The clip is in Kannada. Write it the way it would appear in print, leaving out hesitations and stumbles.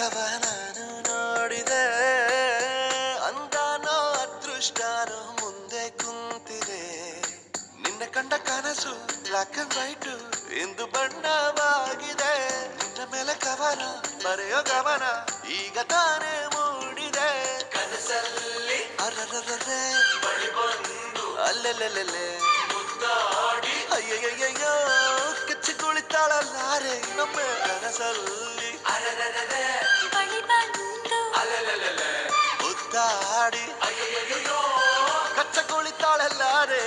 ಮುಖವ ನಾನು ನೋಡಿದೆ, ಅಂದಾನೋ ಅದೃಷ್ಟನೋ ಮುಂದೆ ಕುಂತಿದೆ. ನಿನ್ನ ಕಂಡ ಕನಸು ಬ್ಲಾಕ್ ಅಂಡ್ ವೈಟ್ ಎಂದು ಬಣ್ಣವಾಗಿದೆ. ನಿನ್ನ ಮೇಲೆ ಕವನ ಬರೆಯೋ ಗಮನ ಈಗ ತಾನೇ ಮೂಡಿದೆ. ಕನಸಲ್ಲಿ ಅರರರರೆ ಬಳಿ ಬಂದು ಅಲ್ಲೆಲ್ಲೆಲ್ಲೆ ಮುದ್ದಾಡಿ ಅಯ್ಯಯ್ಯಯ್ಯೋ ಕಚ್ಚಿ ಕುಳಿತಾಳಲ್ಲಾರೆ ನಮ್ಮ ಕನಸಲ್ಲಿ. ಅರರರರೆ ಬಳಿ ಬಂದು ಅಲ್ಲೆಲ್ಲೆಲ್ಲೆ ಮುದ್ದಾಡಿ ಅಯ್ಯಯ್ಯಯ್ಯೋ ಕಚ್ಚ ಕುಳಿತಾಳಲ್ಲಾರೆ.